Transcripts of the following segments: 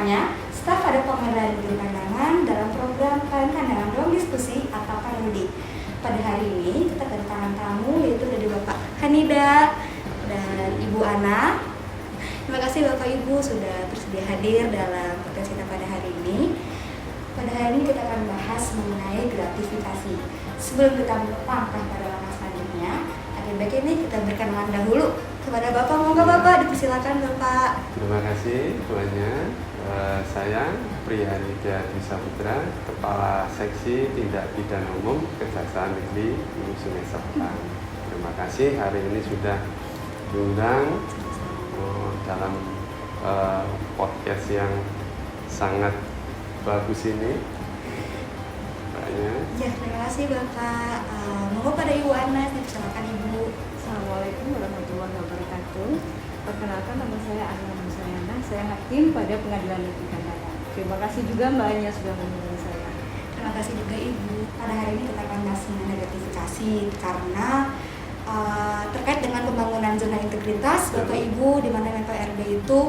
semuanya, staf ada pemeran Negeri Pandangan dalam program Pandangan Ruang Diskusi atau PRD. Pada hari ini kita kedatangan tamu yaitu dari Bapak Hanida dan Ibu Ana. Terima kasih Bapak Ibu sudah bersedia hadir dalam podcast kita pada hari ini. Pada hari ini kita akan bahas mengenai gratifikasi. Sebelum kita melangkah pada langkah selanjutnya, akan baik ini kita berkenalan dahulu kepada Bapak. Moga Bapak dipersilakan Bapak. Terima kasih tuannya. Saya Prihanida Dwi Saputra, Kepala Seksi Tindak Pidana Umum Kejaksaan Negeri Hulu Sungai Selatan. Terima kasih hari ini sudah diundang dalam podcast yang sangat bagus ini. Ya, terima kasih Bapak. Mohon pada Ibu Ana, silakan Ibu. Assalamualaikum warahmatullahi wabarakatuh. Perkenalkan, nama saya Ana Musayana. Saya hakim pada Pengadilan Negeri Pandangan. Terima kasih juga Mbak Anya sudah mengundang saya. Terima kasih juga Ibu. Pada hari ini kita akan bahas mengenai gratifikasi karena terkait dengan pembangunan zona integritas, Bapak Ibu di mana PRD itu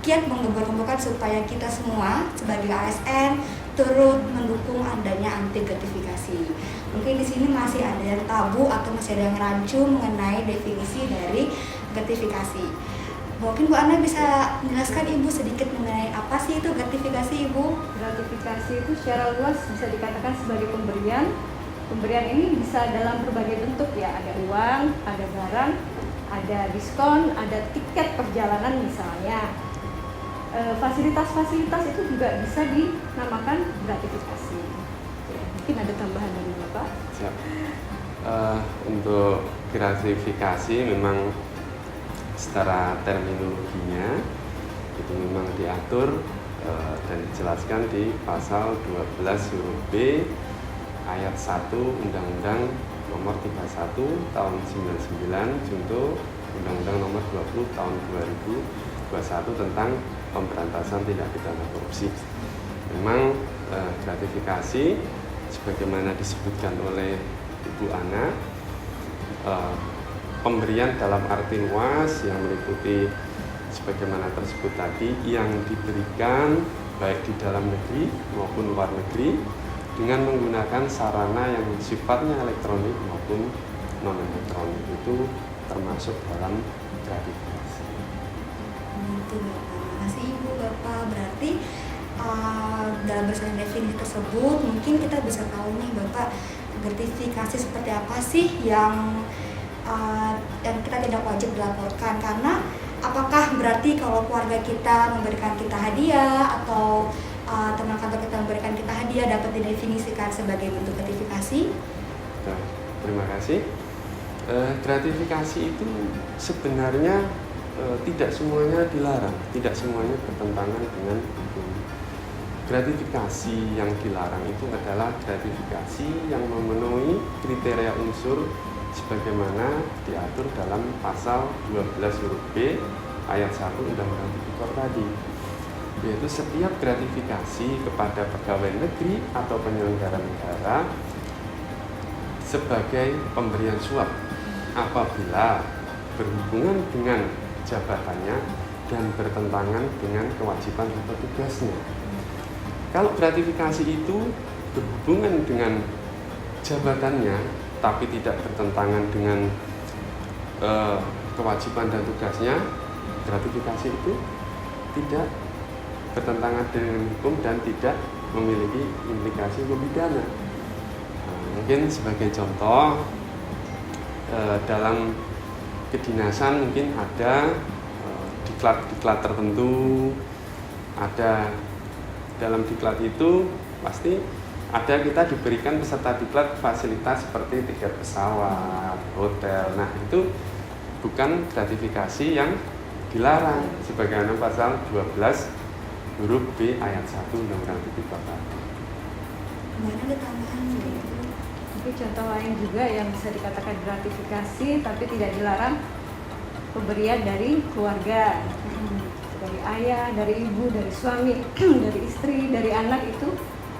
kiat menggembar-gemborkan supaya kita semua sebagai ASN turut mendukung adanya anti gratifikasi. Mungkin di sini masih ada yang tabu atau masih ada yang rancu mengenai definisi dari gratifikasi. Mungkin Bu Ana bisa menjelaskan Ibu sedikit mengenai apa sih itu gratifikasi Ibu? Gratifikasi itu secara luas bisa dikatakan sebagai pemberian. Pemberian ini bisa dalam berbagai bentuk ya, ada uang, ada barang, ada diskon, ada tiket perjalanan misalnya. Fasilitas-fasilitas itu juga bisa dinamakan gratifikasi. Mungkin ada tambahan dari Bapak? Siap. Untuk gratifikasi memang secara terminologinya itu memang diatur dan dijelaskan di pasal 12 huruf B ayat 1 Undang-Undang nomor 31 tahun 99 junto Undang-Undang nomor 20 tahun 2021 tentang pemberantasan tindak pidana korupsi. Memang gratifikasi sebagaimana disebutkan oleh Ibu Ana, pemberian dalam arti luas yang meliputi sebagaimana tersebut tadi yang diberikan baik di dalam negeri maupun luar negeri dengan menggunakan sarana yang sifatnya elektronik maupun non elektronik, itu termasuk dalam gratifikasi. Itu Bapak. Terima kasih Ibu Bapak. Berarti dalam berdasarkan definisi tersebut mungkin kita bisa tahu nih Bapak, gratifikasi seperti apa sih yang kita tidak wajib dilaporkan, karena apakah berarti kalau keluarga kita memberikan kita hadiah atau teman kantor kita memberikan kita hadiah dapat didefinisikan sebagai bentuk gratifikasi? Nah, terima kasih. Gratifikasi itu sebenarnya tidak semuanya dilarang, tidak semuanya bertentangan dengan hukum. Gratifikasi yang dilarang itu adalah gratifikasi yang memenuhi kriteria unsur sebagaimana diatur dalam pasal 12 huruf B ayat 1 Undang-Undang Tipikor tadi, yaitu setiap gratifikasi kepada pegawai negeri atau penyelenggara negara sebagai pemberian suap apabila berhubungan dengan jabatannya dan bertentangan dengan kewajiban atau tugasnya. Kalau gratifikasi itu berhubungan dengan jabatannya tapi tidak bertentangan dengan kewajiban dan tugasnya, gratifikasi itu tidak bertentangan dengan hukum dan tidak memiliki implikasi hukum pidana. Mungkin sebagai contoh, dalam kedinasan mungkin ada diklat tertentu, ada dalam diklat itu pasti ada kita diberikan peserta diklat fasilitas seperti tiket pesawat, hotel. Nah, itu bukan gratifikasi yang dilarang sebagaimana pasal 12 huruf B ayat 1 Undang-Undang Tipikor tadi. Kemudian ada tambahan gitu. Tapi contoh lain juga yang bisa dikatakan gratifikasi tapi tidak dilarang, pemberian dari keluarga, dari ayah, dari ibu, dari suami, dari istri, dari anak, itu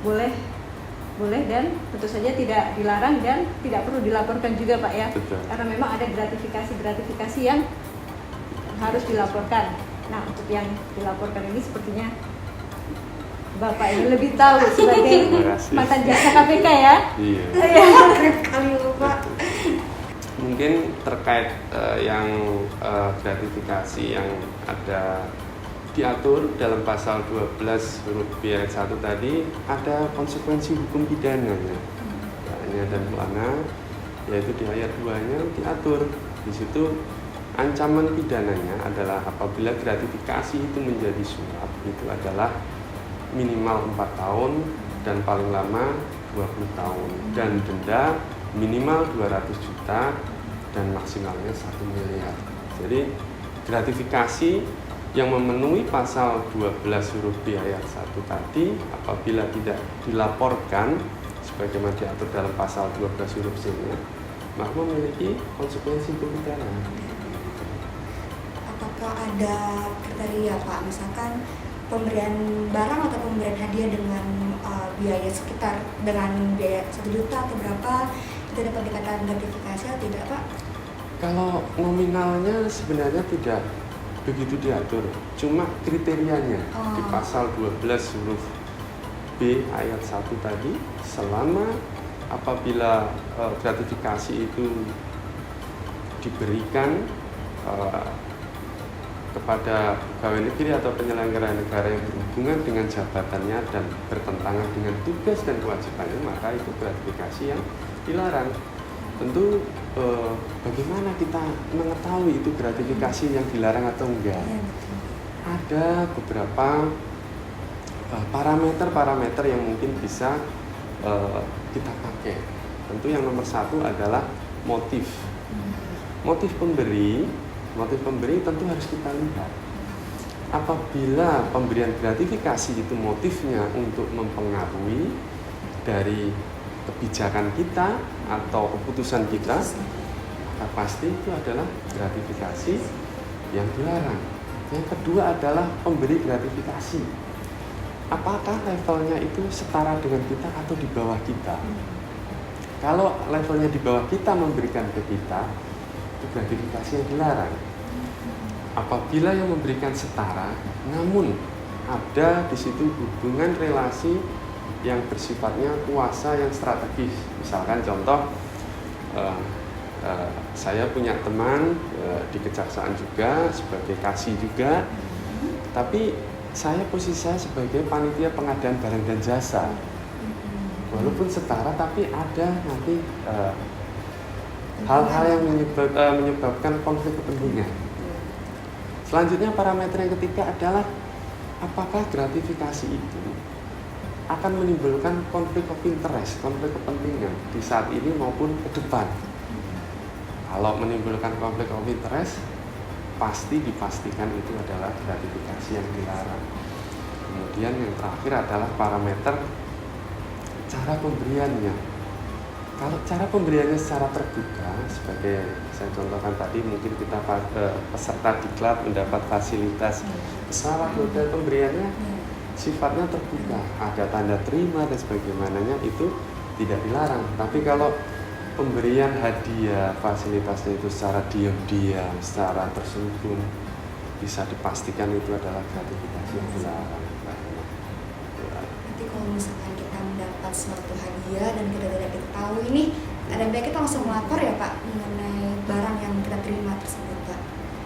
boleh dan tentu saja tidak dilarang dan tidak perlu dilaporkan juga Pak ya. Betul. Karena memang ada gratifikasi yang harus dilaporkan. Nah, untuk yang dilaporkan ini sepertinya Bapak ini lebih tahu sebagai Terima kasih. mantan jaksa KPK ya. Iya. Keren sekali Bapak. Mungkin terkait yang gratifikasi yang ada diatur dalam pasal 12 huruf B ayat 1 tadi, ada konsekuensi hukum pidananya. Ya, dan mana, yaitu di ayat 2-nya diatur. Di situ ancaman pidananya adalah apabila gratifikasi itu menjadi suap, itu adalah minimal 4 tahun dan paling lama 20 tahun, dan denda minimal 200 juta dan maksimalnya 1 miliar. Jadi gratifikasi yang memenuhi pasal 12 huruf B ayat 1 tadi apabila tidak dilaporkan sebagaimana diatur dalam pasal 12 huruf C-nya, maka memiliki konsekuensi hukum pidana. Apakah ada kriteria Pak, misalkan pemberian barang atau pemberian hadiah dengan biaya sekitar dengan biaya 1 juta atau berapa, itu dapat dikatakan gratifikasi atau tidak Pak? Kalau nominalnya sebenarnya tidak begitu diatur, cuma kriterianya di pasal 12 huruf B ayat 1 tadi, selama apabila gratifikasi itu diberikan kepada pegawai negeri atau penyelenggara negara yang berhubungan dengan jabatannya dan bertentangan dengan tugas dan kewajibannya, maka itu gratifikasi yang dilarang. Tentu bagaimana kita mengetahui itu gratifikasi yang dilarang atau enggak? Ada beberapa parameter yang mungkin bisa kita pakai. Tentu yang nomor 1 adalah motif. Motif pemberi tentu harus kita lihat. Apabila pemberian gratifikasi itu motifnya untuk mempengaruhi dari kebijakan kita atau keputusan kita, maka pasti itu adalah gratifikasi yang dilarang. Yang kedua adalah pemberi gratifikasi. Apakah levelnya itu setara dengan kita atau di bawah kita? Kalau levelnya di bawah kita memberikan ke kita, itu gratifikasi yang dilarang. Apabila yang memberikan setara, namun ada di situ hubungan relasi yang bersifatnya kuasa yang strategis. Misalkan contoh, saya punya teman di kejaksaan juga, sebagai kasih juga, tapi posisi saya sebagai panitia pengadaan barang dan jasa. Walaupun setara, tapi ada nanti hal-hal yang menyebabkan konflik kepentingan. Selanjutnya parameter yang ketiga adalah apakah gratifikasi itu akan menimbulkan konflik of interest, konflik kepentingan di saat ini maupun ke depan. Kalau menimbulkan konflik of interest, pasti dipastikan itu adalah gratifikasi yang dilarang. Kemudian yang terakhir adalah parameter cara pemberiannya. Kalau cara pemberiannya secara terbuka, sebagai saya contohkan tadi, mungkin kita peserta diklat mendapat fasilitas pesawat, modal pemberiannya sifatnya terbuka, ada tanda terima dan sebagaimananya, itu tidak dilarang. Tapi kalau pemberian hadiah, fasilitasnya itu secara diam-diam, secara terselubung, bisa dipastikan itu adalah gratifikasi yang dilarang. Nanti kalau misalkan kita mendapat suatu hadiah dan kita tidak diketahui nih, ada baik kita langsung melapor ya Pak mengenai barang yang kita terima tersebut Pak.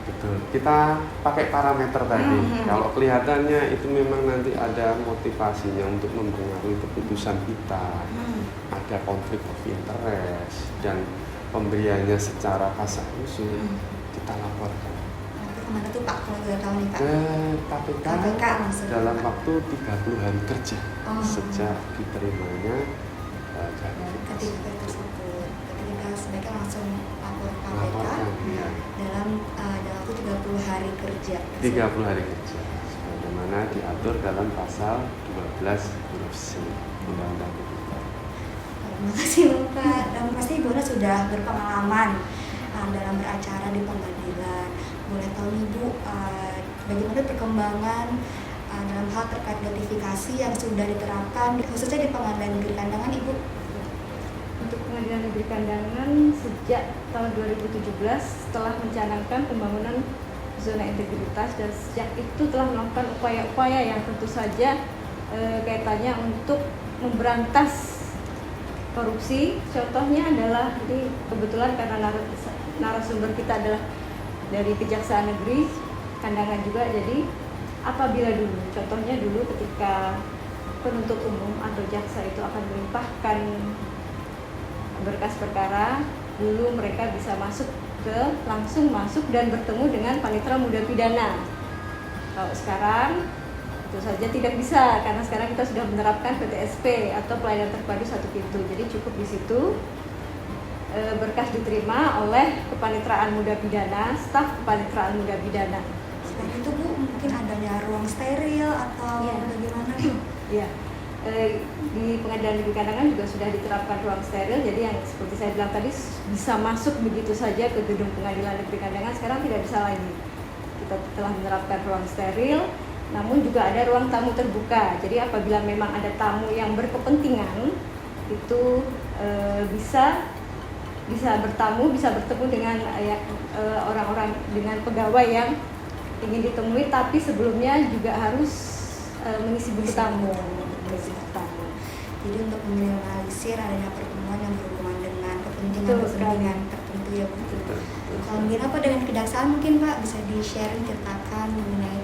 Betul, kita pakai parameter tadi. Kalau kelihatannya itu memang nanti ada motivasinya untuk mempengaruhi keputusan kita, ada konflik of interest dan pemberiannya secara kasar khusus, kita laporkan. Kemana tuh Pak kalau tidak tahu nih Pak? Ke KPK dalam Pak. waktu 30 hari kerja sejak diterimanya Gratifikasi tersebut. Jadi kita sebaiknya langsung lapor ke KPK laporkan, ya. dalam waktu 30 hari kerja. 30 hari kerja, sebagaimana diatur dalam pasal 12 huruf C Undang-Undang Tipikor. Terima kasih Bapak. Dan pasti Ibu Ana sudah berpengalaman dalam beracara di pengadilan. Boleh tahu Ibu bagaimana perkembangan dalam hal terkait gratifikasi yang sudah diterapkan khususnya di Pengadilan Negeri Kandangan Ibu? Untuk Pengadilan Negeri Kandangan sejak tahun 2017 setelah mencanangkan pembangunan zona integritas, dan sejak itu telah melakukan upaya-upaya yang tentu saja kaitannya untuk memberantas korupsi. Contohnya adalah, ini kebetulan karena narasumber kita adalah dari Kejaksaan Negeri Kandangan juga, jadi apabila dulu, contohnya dulu ketika penuntut umum atau jaksa itu akan melimpahkan berkas perkara, dulu mereka bisa langsung masuk dan bertemu dengan panitera muda pidana. Kalau sekarang tentu saja tidak bisa, karena sekarang kita sudah menerapkan PTSP atau pelayanan terpadu satu pintu. Jadi cukup di situ berkas diterima oleh kepanitraan muda pidana, staf kepanitraan muda pidana. Selain itu Bu, mungkin adanya ruang steril atau bagaimana? Ya, di Pengadilan Negeri Kandangan juga sudah diterapkan ruang steril. Jadi yang seperti saya bilang tadi, bisa masuk begitu saja ke gedung Pengadilan Negeri Kandangan, sekarang tidak bisa lagi. Kita telah menerapkan ruang steril, namun juga ada ruang tamu terbuka. Jadi apabila memang ada tamu yang berkepentingan, itu bisa bertamu, bisa bertemu dengan orang-orang, dengan pegawai yang ingin ditemui, tapi sebelumnya juga harus mengisi buku tamu. Jadi untuk meminimalisir adanya pertemuan yang berhubungan dengan kepentingan tertentu ya Bu. Kalau mungkin apa dengan kejaksaan mungkin Pak bisa di-sharing, ceritakan mengenai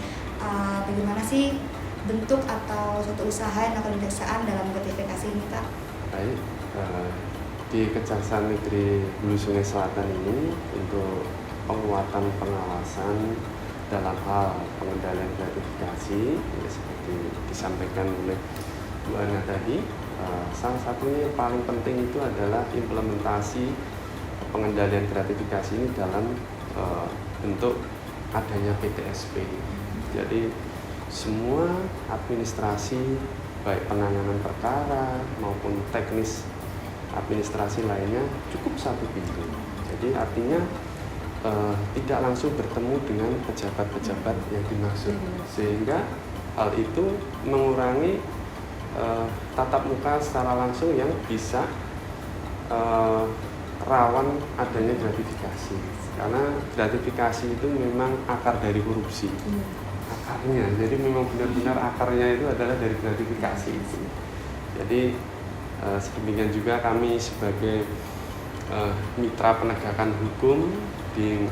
bagaimana sih bentuk atau suatu usaha yang akan kejaksaan dalam gratifikasi ini Pak? Baik, di Kejaksaan Negeri Hulu Sungai Selatan ini untuk penguatan pengawasan dalam hal pengendalian gratifikasi, seperti disampaikan oleh Bu Ana tadi, salah satunya yang paling penting itu adalah implementasi pengendalian gratifikasi ini dalam bentuk adanya PTSP. Jadi semua administrasi baik penanganan perkara maupun teknis administrasi lainnya cukup satu pintu. Jadi artinya tidak langsung bertemu dengan pejabat-pejabat yang dimaksud, sehingga hal itu mengurangi tatap muka secara langsung yang bisa rawan adanya gratifikasi, karena gratifikasi itu memang akar dari korupsi, akarnya. Jadi memang benar-benar akarnya itu adalah dari gratifikasi itu. Jadi sedemikian juga kami sebagai mitra penegakan hukum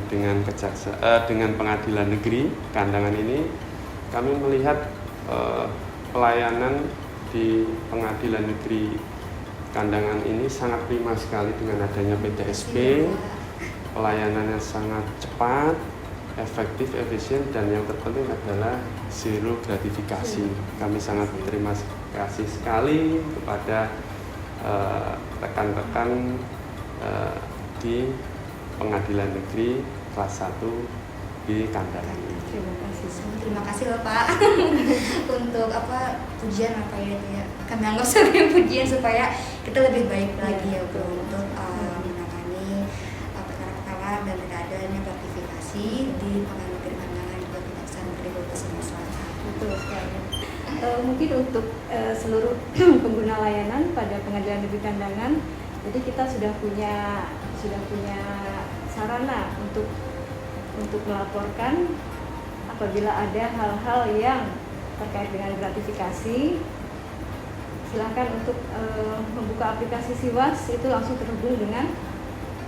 dengan Pengadilan Negeri Kandangan ini, kami melihat pelayanan di Pengadilan Negeri Kandangan ini sangat prima sekali dengan adanya PTSP. Pelayanannya sangat cepat, efektif, efisien, dan yang terpenting adalah zero gratifikasi. Kami sangat berterima kasih sekali kepada rekan-rekan di Pengadilan Negeri kelas 1 di Kandangan ini. Terima kasih Bapak untuk pujian ya. Kami anggap sebagai pujian supaya kita lebih baik lagi ya Bu untuk menangani perkara-perkara dan tidak adanya gratifikasi di Pengadilan Negeri Kandangan juga Kejaksaan Negeri Hulu Sungai Selatan. Betul sekali. Mungkin untuk seluruh pengguna layanan pada Pengadilan Negeri Kandangan, jadi kita sudah punya sarana untuk melaporkan apabila ada hal-hal yang terkait dengan gratifikasi. Silakan untuk membuka aplikasi SIWAS, itu langsung terhubung dengan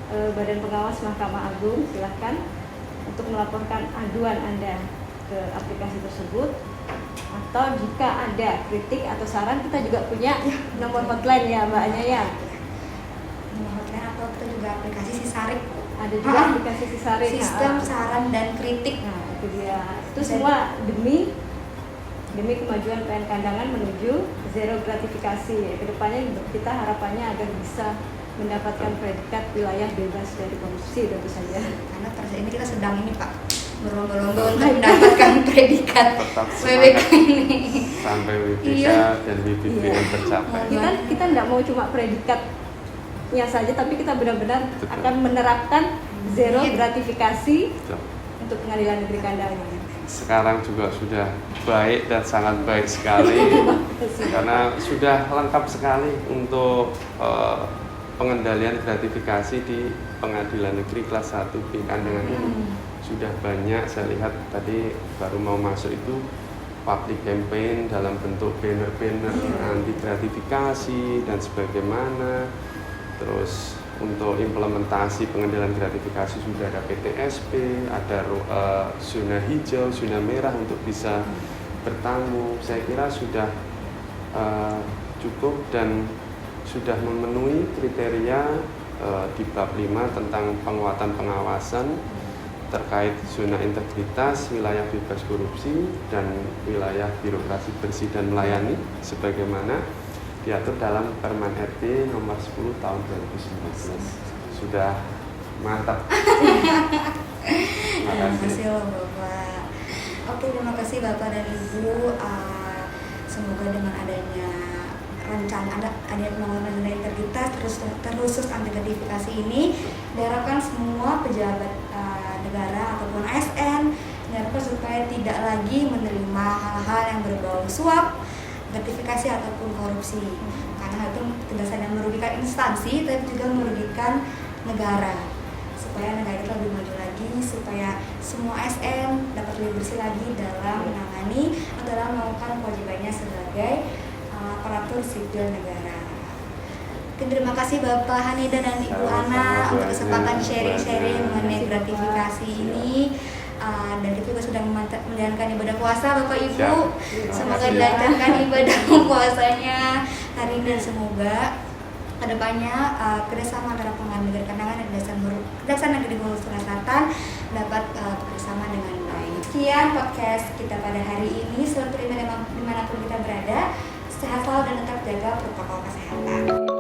Badan Pengawas Mahkamah Agung. Silakan untuk melaporkan aduan Anda ke aplikasi tersebut, atau jika ada kritik atau saran, kita juga punya nomor hotline ya Mbaknya ya. Nomor hotline atau kita juga aplikasi Sisarik. Ada juga aplikasi Sisarik. Sistem saran dan kritik. Nah, itu dia. Itu semua demi kemajuan PN Kandangan menuju zero gratifikasi. Kedepannya kita harapannya agar bisa mendapatkan predikat wilayah bebas dari korupsi tentu saja. Karena pada saat ini kita sedang Pak berlomba-lomba untuk mendapatkan predikat WWK ini sampai WBK dan WBBM tercapai. Kita tidak mau cuma predikatnya saja, tapi kita benar-benar akan menerapkan zero gratifikasi untuk Pengadilan Negeri Kandangan. Sekarang juga sudah baik dan sangat baik sekali karena sudah lengkap sekali untuk pengendalian gratifikasi di Pengadilan Negeri kelas 1 di Kandangan ini. sudah banyak, saya lihat tadi baru mau masuk itu public campaign dalam bentuk banner-banner anti gratifikasi dan sebagaimana. Terus untuk implementasi pengendalian gratifikasi sudah ada PTSP, ada zona hijau, zona merah untuk bisa bertamu. Saya kira sudah cukup dan sudah memenuhi kriteria di bab 5 tentang penguatan pengawasan terkait zona integritas, wilayah bebas korupsi, dan wilayah birokrasi bersih dan melayani sebagaimana diatur dalam Permen RT nomor 10 tahun 2019. Sudah mantap. Terima kasih loh Bapak. Oke, terima kasih Bapak dan Ibu. Semoga dengan adanya rencana adanya pembangunan zona integritas terkhusus anti gratifikasi ini diharapkan semua pejabat negara ataupun ASN diharapkan supaya tidak lagi menerima hal-hal yang berbau suap, gratifikasi ataupun korupsi, karena hal itu tidak saja merugikan instansi tapi juga merugikan negara, supaya negara itu lebih maju lagi, supaya semua ASN dapat lebih bersih lagi dalam menangani atau dalam melakukan kewajibannya sebagai aparatur sipil negara. Terima kasih Bapak Hanidan dan Ibu Ana untuk kesempatan sharing-sharing mengenai gratifikasi ini. Dan kita juga sudah menjalankan ibadah puasa Bapak Ibu. Semoga dilancarkan ibadah puasanya hari ini dan semoga kedepannya kerjasama antara Pengadilan Negeri Kandangan dan Kejaksaan Negeri Hulu Sulawesi Selatan dapat bekerjasama dengan baik. Sekian podcast kita pada hari ini. Selalu terima dimanapun kita berada. Sehat selalu dan tetap jaga protokol kesehatan.